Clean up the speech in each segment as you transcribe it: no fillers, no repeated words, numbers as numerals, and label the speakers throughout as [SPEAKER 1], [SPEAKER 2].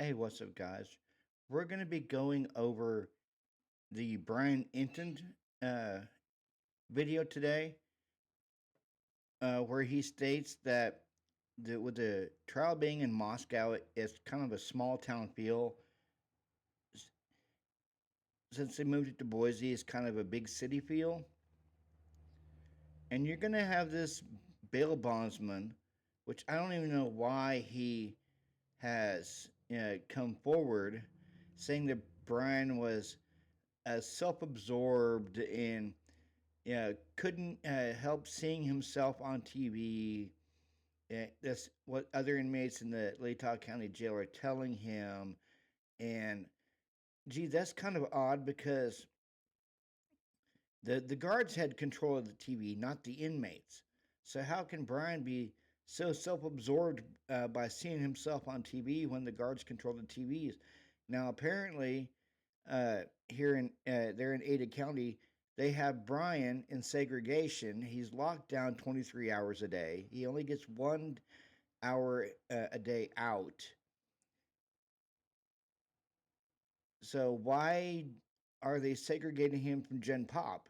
[SPEAKER 1] Hey, what's up, guys? We're going to be going over the Brian Inton uh, video today, where he states that with the trial being in Moscow, it's kind of a small town feel. Since they moved it to Boise, it's kind of a big city feel. And you're going to have this bail bondsman, which I don't even know why he has come forward, saying that Brian was self-absorbed and couldn't help seeing himself on TV. That's what other inmates in the Latah County Jail are telling him. And gee, that's kind of odd because the guards had control of the TV, not the inmates. So how can Brian be so self-absorbed by seeing himself on TV when the guards control the TVs? Now, apparently, here in there in Ada County, they have Brian in segregation. He's locked down 23 hours a day. He only gets 1 hour a day out. So why are they segregating him from Gen Pop?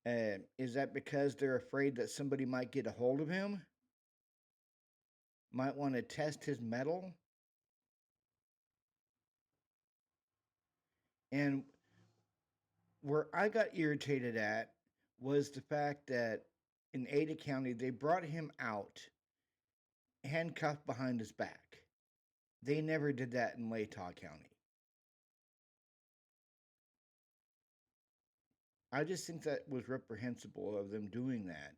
[SPEAKER 1] Is that because they're afraid that somebody might get a hold of him? Might want to test his mettle? And where I got irritated at was the fact that in Ada County, they brought him out handcuffed behind his back. They never did that in Latah County. I just think that was reprehensible of them doing that.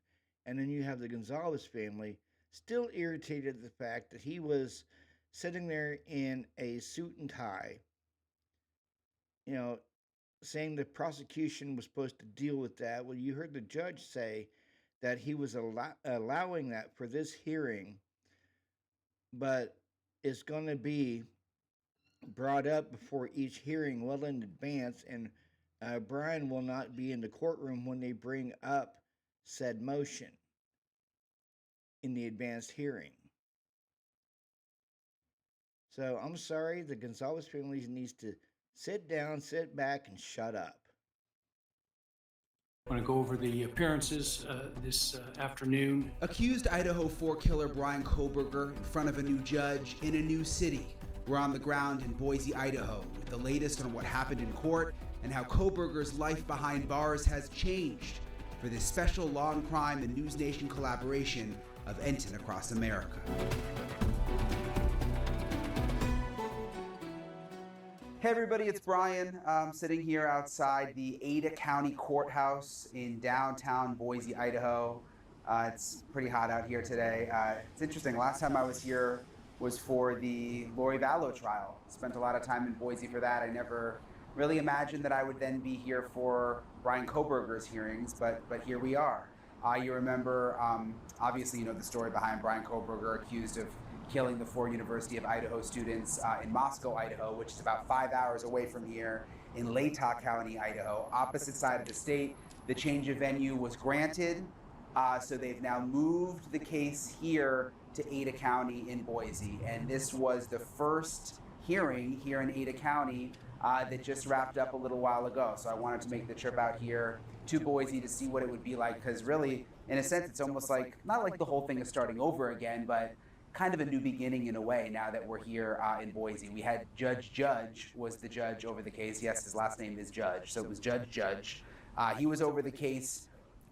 [SPEAKER 1] And then you have the Gonzalez family still irritated at the fact that he was sitting there in a suit and tie, you know, saying the prosecution was supposed to deal with that. Well, you heard the judge say that he was allowing that for this hearing, but it's going to be brought up before each hearing well in advance, and Brian will not be in the courtroom when they bring up said motion in the advanced hearing. So I'm sorry, the Gonzalez family needs to sit down, sit back, and shut up.
[SPEAKER 2] I want to go over the appearances this afternoon.
[SPEAKER 3] Accused Idaho 4 killer Brian Kohberger in front of a new judge in a new city. We're on the ground in Boise, Idaho, with the latest on what happened in court and how Kohberger's life behind bars has changed for this special law and crime and News Nation collaboration of Enton Across America. Hey everybody, it's Brian. I'm sitting here outside the Ada County Courthouse in downtown Boise, Idaho. It's pretty hot out here today. It's interesting, last time I was here was for the Lori Vallow trial. Spent a lot of time in Boise for that. I never really imagined that I would then be here for Brian Kohberger's hearings, but here we are. You remember, obviously you know the story behind Brian Kohberger, accused of killing the 4 University of Idaho students in Moscow, Idaho, which is about 5 hours away from here in Latah County, Idaho, opposite side of the state. The change of venue was granted, so they've now moved the case here to Ada County in Boise, and this was the first hearing here in Ada County that just wrapped up a little while ago. So I wanted to make the trip out here to Boise to see what it would be like, because really, in a sense, it's almost like, not like the whole thing is starting over again, but kind of a new beginning in a way now that we're here in Boise. We had Judge was the judge over the case. Yes, his last name is Judge, so it was Judge. He was over the case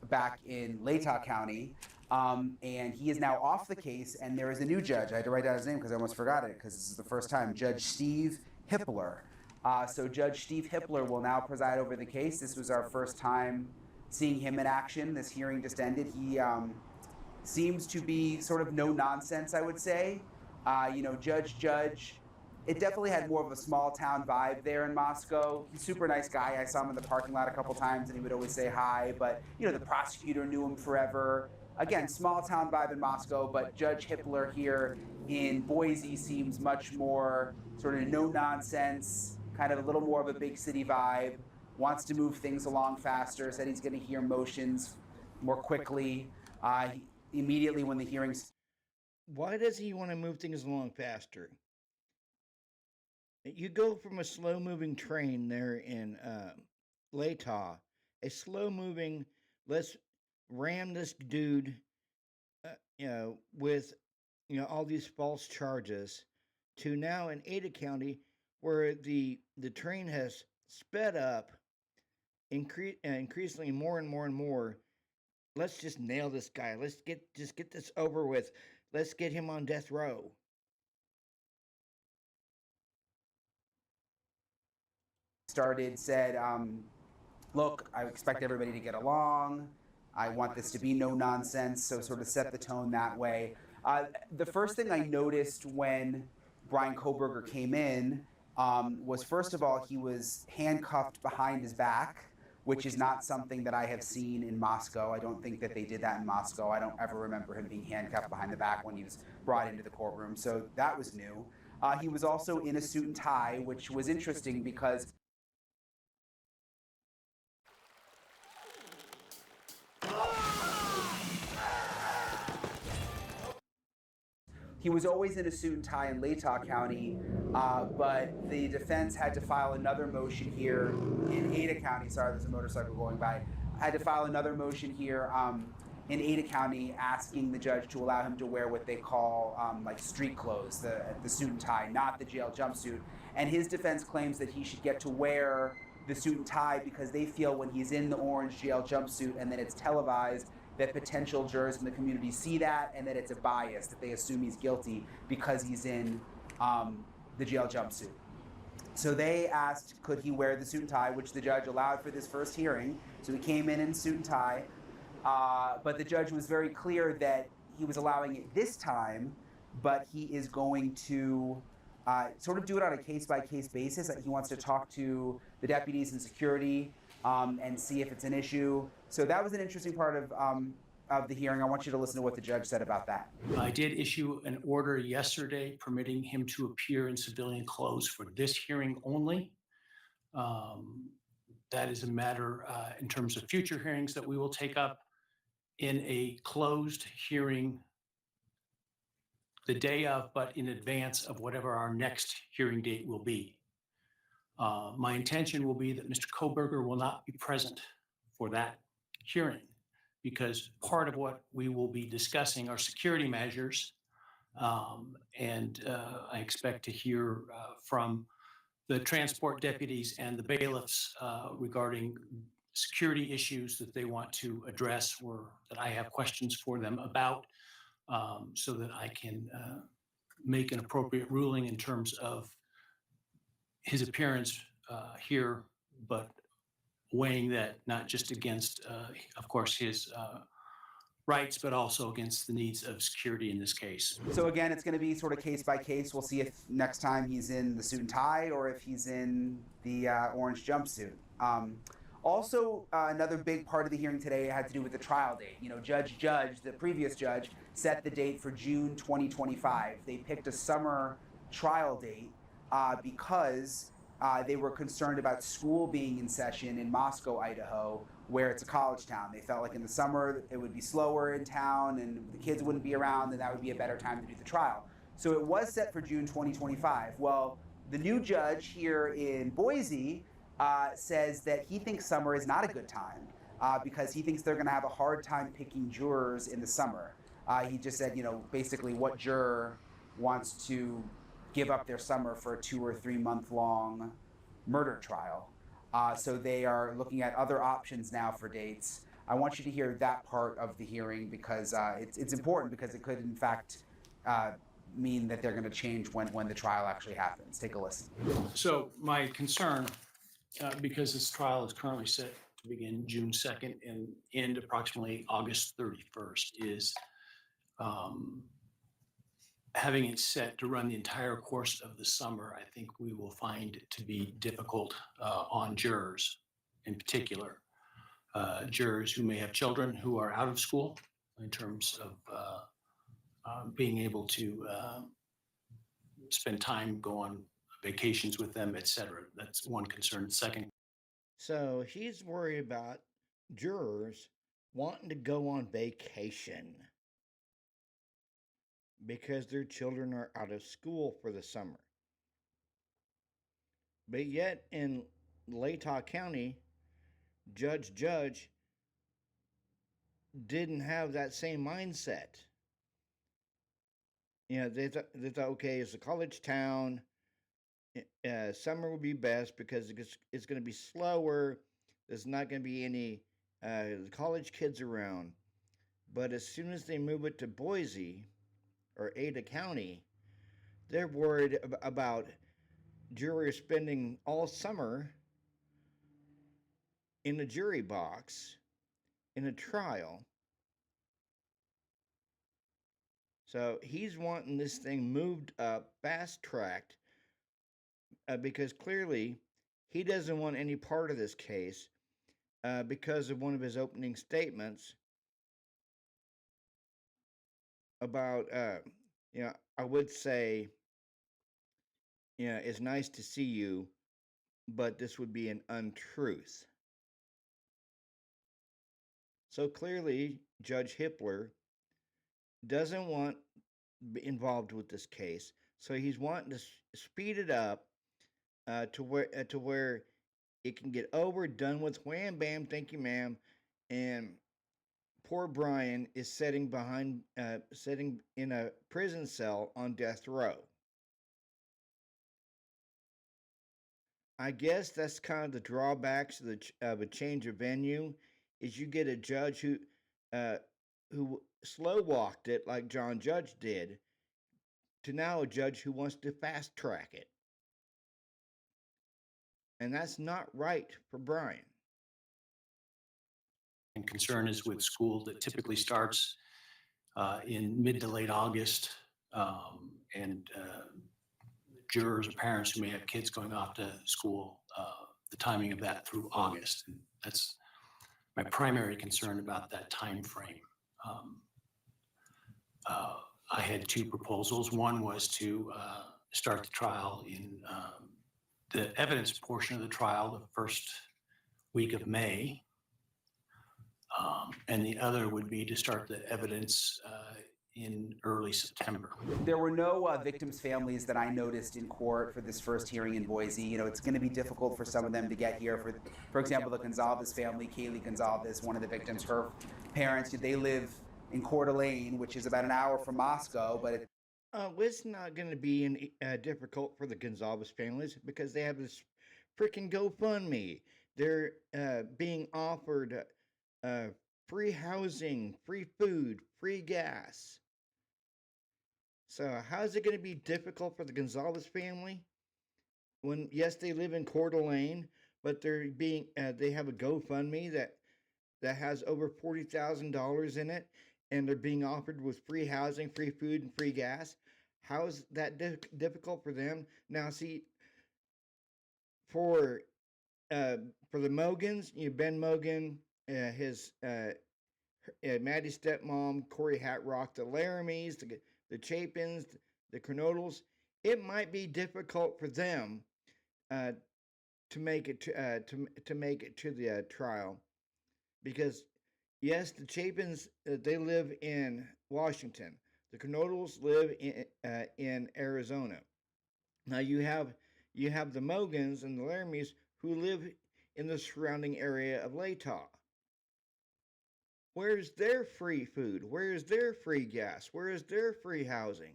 [SPEAKER 3] back in Latah County, and he is now off the case, and there is a new judge. I had to write down his name because I almost forgot it, because this is the first time, Judge Steve Hippler. So Judge Steve Hippler will now preside over the case. This was our first time seeing him in action. This hearing just ended. He seems to be sort of no nonsense, I would say. You know, Judge, it definitely had more of a small town vibe there in Moscow. He's a super nice guy. I saw him in the parking lot a couple times and he would always say hi, but you know, the prosecutor knew him forever. Again, small town vibe in Moscow, but Judge Hippler here in Boise seems much more sort of no nonsense, kind of a little more of a big city vibe, wants to move things along faster, said he's going to hear motions more quickly. Immediately when the hearings.
[SPEAKER 1] Why does he want to move things along faster? You go from a slow moving train there in Latah, a slow moving, let's ram this dude, with all these false charges, to now in Ada County, where the train has sped up, increasingly more and more and more. Let's just nail this guy. Let's get this over with. Let's get him on death row.
[SPEAKER 3] Said, look, I expect everybody to get along. I want this to be no nonsense. So sort of set the tone that way. The first thing I noticed when Brian Kohberger came in was, first of all, he was handcuffed behind his back, which is not something that I have seen in Moscow. I don't think that they did that in Moscow. I don't ever remember him being handcuffed behind the back when he was brought into the courtroom. So that was new. He was also in a suit and tie, which was interesting because he was always in a suit and tie in Latah County, but the defense had to file another motion here in Ada County. Sorry, there's a motorcycle going by. Had to file another motion here in Ada County, asking the judge to allow him to wear what they call like street clothes, the suit and tie, not the jail jumpsuit. And his defense claims that he should get to wear the suit and tie because they feel when he's in the orange jail jumpsuit and then it's televised, that potential jurors in the community see that and that it's a bias, that they assume he's guilty because he's in the jail jumpsuit. So they asked, could he wear the suit and tie, which the judge allowed for this first hearing. So he came in suit and tie, but the judge was very clear that he was allowing it this time, but he is going to sort of do it on a case-by-case basis. He wants to talk to the deputies and security and see if it's an issue. So that was an interesting part of the hearing. I want you to listen to what the judge said about that.
[SPEAKER 2] I did issue an order yesterday permitting him to appear in civilian clothes for this hearing only. That is a matter in terms of future hearings that we will take up in a closed hearing the day of, but in advance of whatever our next hearing date will be. My intention will be that Mr. Kohberger will not be present for that hearing because part of what we will be discussing are security measures. And I expect to hear from the transport deputies and the bailiffs regarding security issues that they want to address or that I have questions for them about, so that I can make an appropriate ruling in terms of his appearance here, but weighing that not just against, of course, his rights, but also against the needs of security in this case.
[SPEAKER 3] So again, it's going to be sort of case by case. We'll see if next time he's in the suit and tie or if he's in the orange jumpsuit. Also, another big part of the hearing today had to do with the trial date. You know, Judge, the previous judge, set the date for June 2025. They picked a summer trial date because they were concerned about school being in session in Moscow, Idaho, where it's a college town. They felt like in the summer it would be slower in town and the kids wouldn't be around, and that would be a better time to do the trial. So it was set for June 2025. Well, the new judge here in Boise says that he thinks summer is not a good time because he thinks they're going to have a hard time picking jurors in the summer. He just said, you know, basically what juror wants to give up their summer for a 2 or 3 month long murder trial. So they are looking at other options now for dates. I want you to hear that part of the hearing because it's important because it could in fact mean that they're going to change when the trial actually happens. Take a listen.
[SPEAKER 2] So my concern, because this trial is currently set to begin June 2nd and end approximately August 31st, is having it set to run the entire course of the summer. I think we will find it to be difficult on jurors in particular, jurors who may have children who are out of school in terms of being able to spend time, go on vacations with them, et cetera. That's one concern. Second,
[SPEAKER 1] So he's worried about jurors wanting to go on vacation because their children are out of school for the summer. But yet in Latah County, Judge didn't have that same mindset. They thought, okay, it's a college town. Summer will be best because it's going to be slower. There's not going to be any college kids around. But as soon as they move it to Boise or Ada County, they're worried about jurors spending all summer in a jury box in a trial. So he's wanting this thing moved up, fast tracked, because clearly he doesn't want any part of this case because of one of his opening statements about, I would say, it's nice to see you, but this would be an untruth. So clearly, Judge Hippler doesn't want involved with this case, so he's wanting to speed it up to where it can get over, done with, wham bam, thank you, ma'am, and poor Brian is sitting in a prison cell on death row. I guess that's kind of the drawbacks of a change of venue, is you get a judge uh, who slow walked it like John Judge did, to now a judge who wants to fast track it, and that's not right for Brian.
[SPEAKER 2] And concern is with school that typically starts in mid to late August, and jurors or parents who may have kids going off to school, the timing of that through August. And that's my primary concern about that time frame. I had two proposals. One was to start the trial in the evidence portion of the trial the first week of May. And the other would be to start the evidence in early September.
[SPEAKER 3] There were no victims' families that I noticed in court for this first hearing in Boise. You know, it's going to be difficult for some of them to get here. For example, the Goncalves family, Kaylee Goncalves, one of the victims, her parents, they live in Coeur d'Alene, which is about an hour from Moscow, but
[SPEAKER 1] It's not going to be difficult for the Gonzalez families because they have this freaking GoFundMe. They're being offered free housing, free food, free gas. So how is it going to be difficult for the Gonzalez family when, yes, they live in Coeur d'Alene, but they have a GoFundMe that has over $40,000 in it, and they're being offered with free housing, free food, and free gas. How is that difficult for them? Now, see, for the Mogans, Ben Mogan, his Maddie's stepmom, Corey Hatrock, the Laramies, the Chapins, the Kernodles, it might be difficult for them to make it to make it to the trial, because yes, the Chapins they live in Washington. The Kernodles live in Arizona. Now you have the Mogans and the Laramies who live in the surrounding area of Latah. Where's their free food? Where's their free gas? Where is their free housing?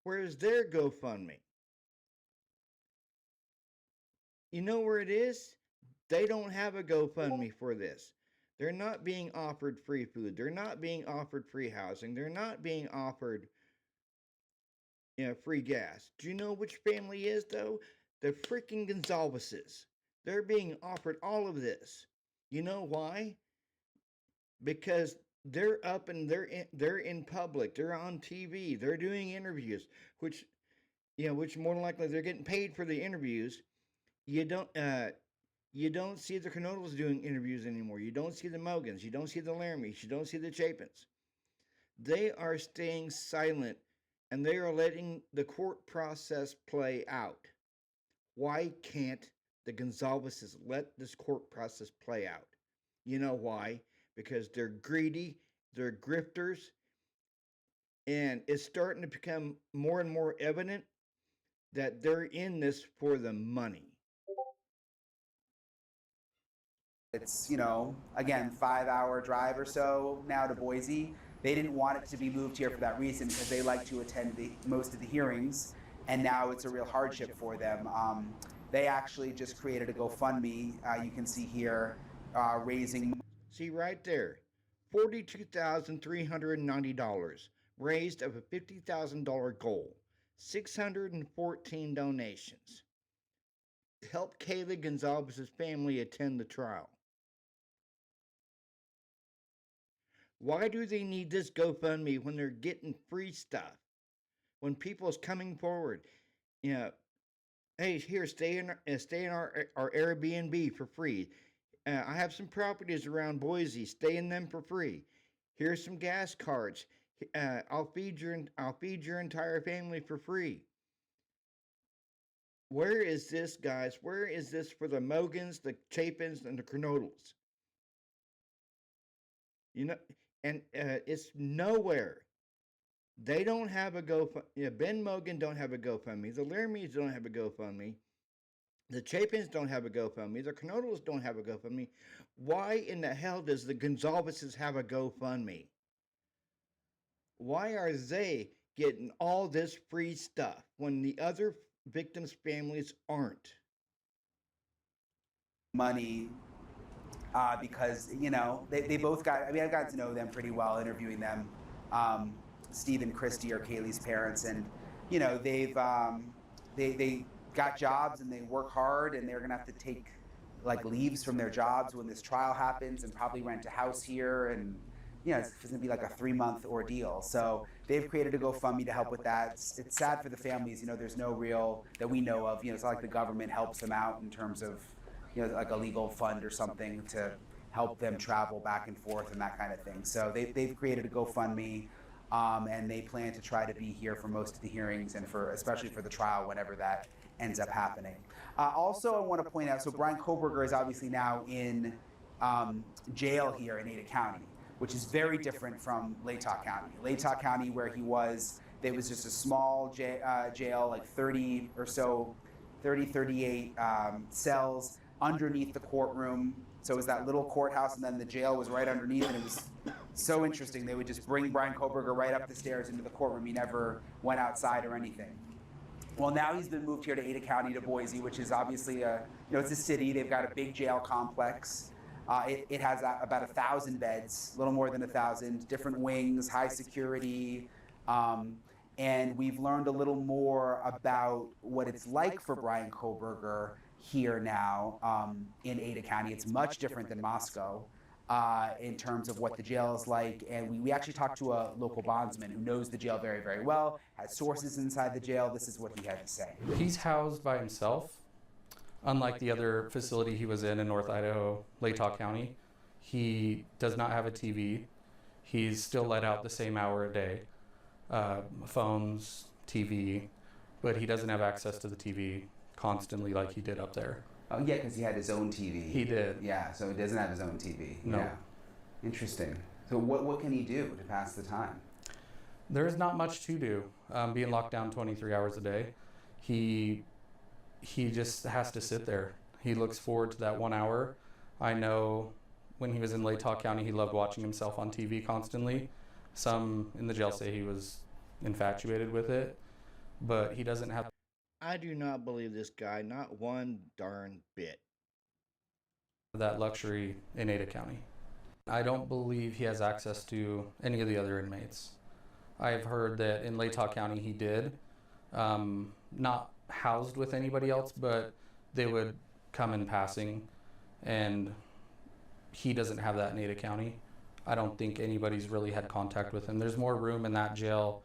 [SPEAKER 1] Where is their GoFundMe? You know where it is? They don't have a GoFundMe for this. They're not being offered free food. They're not being offered free housing. They're not being offered free gas. Do you know which family is, though? The freaking Gonzalveses. They're being offered all of this. You know why? Because they're up and they're in public. They're on TV. They're doing interviews, which more than likely they're getting paid for the interviews. You don't see the Kernodles doing interviews anymore. You don't see the Mogans. You don't see the Laramies. You don't see the Chapins. They are staying silent, and they are letting the court process play out. Why can't the Gonzalveses let this court process play out? You know why? Because they're greedy, they're grifters, and it's starting to become more and more evident that they're in this for the money.
[SPEAKER 3] It's, again, 5-hour drive or so now to Boise. They didn't want it to be moved here for that reason because they like to attend most of the hearings, and now it's a real hardship for them. They actually just created a GoFundMe, you can see here, raising.
[SPEAKER 1] See right there, $42,390 raised of a $50,000 goal, 614 donations. Help Kaylee Goncalves' family attend the trial. Why do they need this GoFundMe when they're getting free stuff? When people's coming forward, hey, here, stay in our Airbnb for free. I have some properties around Boise. Stay in them for free. Here's some gas cards. I'll feed your entire family for free. Where is this, guys? Where is this for the Mogans, the Chapins, and the Kernodles? And it's nowhere. They don't have a GoFundMe. Ben Mogan don't have a GoFundMe. The Laramie's don't have a GoFundMe. The Chapins don't have a GoFundMe. The Kernodles don't have a GoFundMe. Why in the hell does the Goncalveses have a GoFundMe? Why are they getting all this free stuff when the other victims' families aren't?
[SPEAKER 3] Money because, they both got, I got to know them pretty well interviewing them. Steve and Christy are Kaylee's parents, and, they've, they got jobs and they work hard, and they're going to have to take leaves from their jobs when this trial happens and probably rent a house here. And, it's going to be like a 3-month ordeal. So they've created a GoFundMe to help with that. It's sad for the families. There's no real, that we know of, it's not like the government helps them out in terms of, like a legal fund or something to help them travel back and forth and that kind of thing. So they've created a GoFundMe, and they plan to try to be here for most of the hearings and especially for the trial whenever that ends up happening. Also, I want to point out, so Brian Kohberger is obviously now in jail here in Ada County, which is very different from Latah County. Latah County, where he was, there was just a small jail, like 38 cells underneath the courtroom. So it was that little courthouse, and then the jail was right underneath, and it was so interesting. They would just bring Brian Kohberger right up the stairs into the courtroom. He never went outside or anything. Well, now he's been moved here to Ada County, to Boise, which is obviously it's a city. They've got a big jail complex. It has about 1,000 beds, a little more than 1,000, different wings, high security. And we've learned a little more about what it's like for Brian Kohberger here now in Ada County. It's much different than Moscow in terms of what the jail is like. And we actually talked to a local bondsman who knows the jail very, very well, has sources inside the jail. This is what he had to say.
[SPEAKER 4] He's housed by himself. Unlike the other facility he was in North Idaho, Latah County, he does not have a TV. He's still let out the same hour a day, phones, TV, but he doesn't have access to the TV constantly like he did up there.
[SPEAKER 3] Oh, yeah, because he had his own TV.
[SPEAKER 4] He did.
[SPEAKER 3] Yeah, so he doesn't have his own TV.
[SPEAKER 4] No.
[SPEAKER 3] Yeah. Interesting. So what can he do to pass the time?
[SPEAKER 4] There is not much to do. Being locked down 23 hours a day, he just has to sit there. He looks forward to that 1 hour. I know when he was in Latah County, he loved watching himself on TV constantly. Some in the jail say he was infatuated with it, but he doesn't have.
[SPEAKER 1] I do not believe this guy, not one darn bit.
[SPEAKER 4] That luxury in Ada County. I don't believe he has access to any of the other inmates. I've heard that in Latah County he did, not housed with anybody else, but they would come in passing, and he doesn't have that in Ada County. I don't think anybody's really had contact with him. There's more room in that jail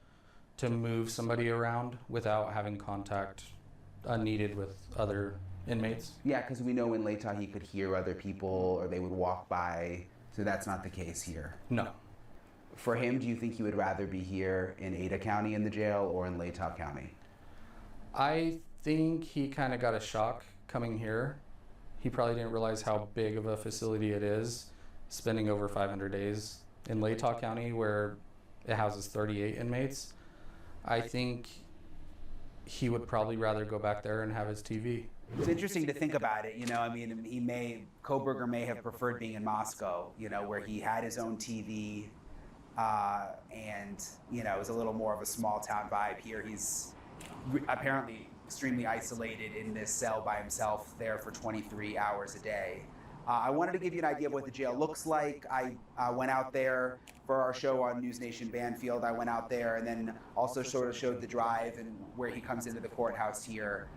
[SPEAKER 4] to move somebody around without having contact unneeded with other inmates.
[SPEAKER 3] Yeah, because we know in Latah he could hear other people or they would walk by, so that's not the case here.
[SPEAKER 4] No.
[SPEAKER 3] For him, do you think he would rather be here in Ada County in the jail or in Latah County?
[SPEAKER 4] I think he kind of got a shock coming here. He probably didn't realize how big of a facility it is, spending over 500 days in Latah County, where it houses 38 inmates. I think he would probably rather go back there and have his TV.
[SPEAKER 3] It's interesting to think about it. I mean, Kohberger may have preferred being in Moscow, where he had his own TV, and, it was a little more of a small town vibe. Here he's apparently extremely isolated in this cell by himself there for 23 hours a day. I wanted to give you an idea of what the jail looks like. I went out there for our show on News Nation Banfield. I went out there and then also sort of showed the drive and where he comes into the courthouse here,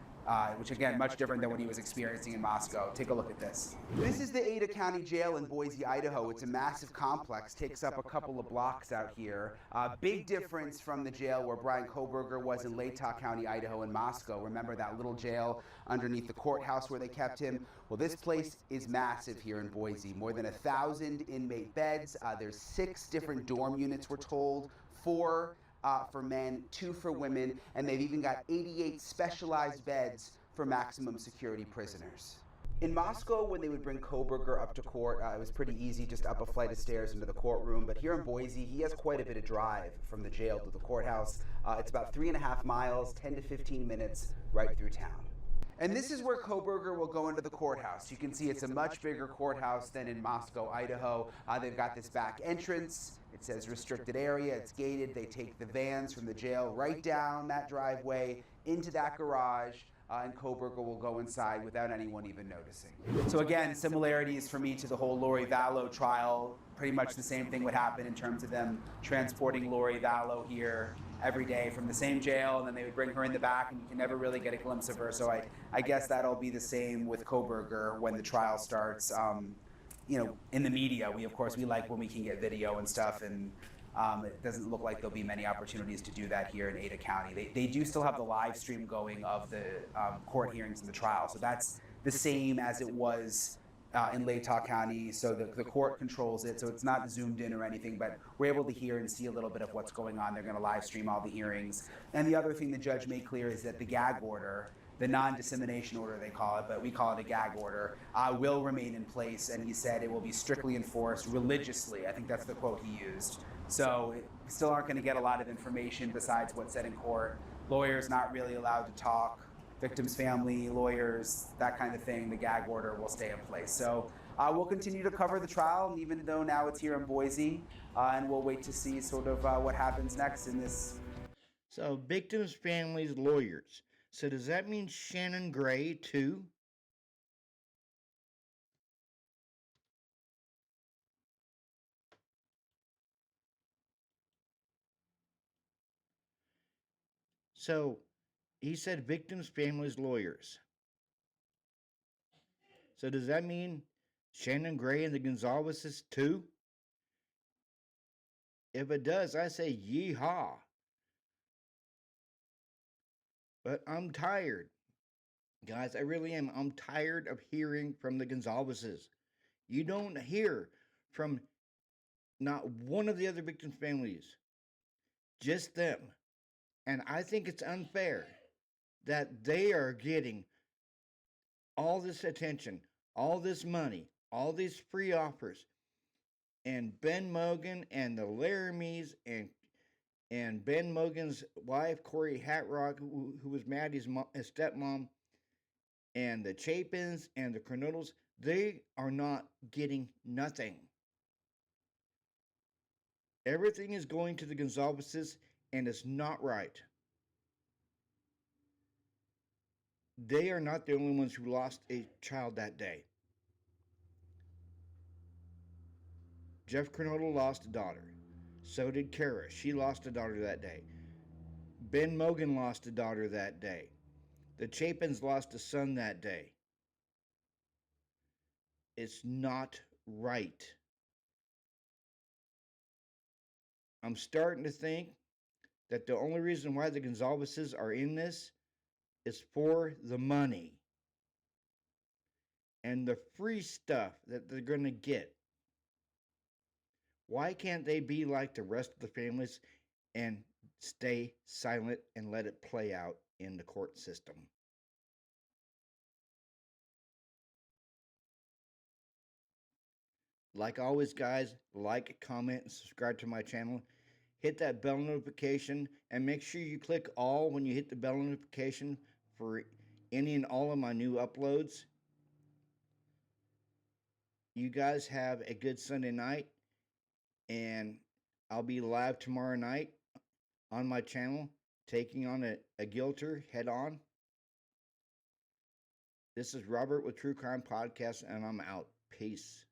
[SPEAKER 3] which again, much different than what he was experiencing in Moscow. Take a look at this. This is the Ada County Jail in Boise, Idaho. It's a massive complex, takes up a couple of blocks out here. Big difference from the jail where Brian Kohberger was in Latah County, Idaho in Moscow. Remember that little jail underneath the courthouse where they kept him? Well, this place is massive here in Boise. More than 1,000 inmate beds. There's 6 different dorm units, we're told. 4 for men, 2 for women, and they've even got 88 specialized beds for maximum security prisoners. In Moscow, when they would bring Kohberger up to court, it was pretty easy, just up a flight of stairs into the courtroom. But here in Boise, he has quite a bit of drive from the jail to the courthouse. It's about 3.5 miles, 10 to 15 minutes, right through town. And this is where Kohberger will go into the courthouse. You can see it's a much bigger courthouse than in Moscow, Idaho. They've got this back entrance. It says restricted area. It's gated. They take the vans from the jail right down that driveway into that garage, and Kohberger will go inside without anyone even noticing. So again, similarities for me to the whole Lori Vallow trial. Pretty much the same thing would happen in terms of them transporting Lori Vallow here every day from the same jail, and then they would bring her in the back, and you can never really get a glimpse of her. So I guess that'll be the same with Kohberger when the trial starts. In the media, we like when we can get video and stuff, and it doesn't look like there'll be many opportunities to do that here in Ada County. They do still have the live stream going of the court hearings and the trial, so that's the same as it was in Latah County, so the court controls it, so it's not zoomed in or anything, but we're able to hear and see a little bit of what's going on. They're going to live stream all the hearings. And the other thing the judge made clear is that the gag order, the non-dissemination order they call it, but we call it a gag order, will remain in place, and he said it will be strictly enforced religiously. I think that's the quote he used. So we still aren't going to get a lot of information besides what's said in court. Lawyers not really allowed to talk. Victims' family, lawyers, that kind of thing, the gag order will stay in place. So we'll continue to cover the trial, even though now it's here in Boise, and we'll wait to see sort of what happens next in this.
[SPEAKER 1] So, victims' families, lawyers. So, does that mean Shannon Gray, too? So, he said victims' families, lawyers. So, does that mean Shannon Gray and the Goncalveses, too? If it does, I say yeehaw. But I'm tired. Guys, I really am. I'm tired of hearing from the Goncalveses. You don't hear from not one of the other victims' families, just them. And I think it's unfair that they are getting all this attention, all this money, all these free offers. And Ben Mogan and the Laramies and Ben Mogan's wife, Corey Hatrock, who was Maddie's stepmom, and the Chapins and the Kernodles, they are not getting nothing. Everything is going to the Goncalveses, and it's not right. They are not the only ones who lost a child that day. Jeff Kernodle lost a daughter. So did Kara. She lost a daughter that day. Ben Mogan lost a daughter that day. The Chapins lost a son that day. It's not right. I'm starting to think that the only reason why the Goncalveses are in this is for the money and the free stuff that they're going to get. Why can't they be like the rest of the families and stay silent and let it play out in the court system? Like always, guys, like, comment, and subscribe to my channel. hit that bell notification, and make sure you click all when you hit the bell notification for any and all of my new uploads. You guys have a good Sunday night, and I'll be live tomorrow night on my channel taking on a guilter head on. This is Robert with True Crime Podcast, and I'm out. Peace.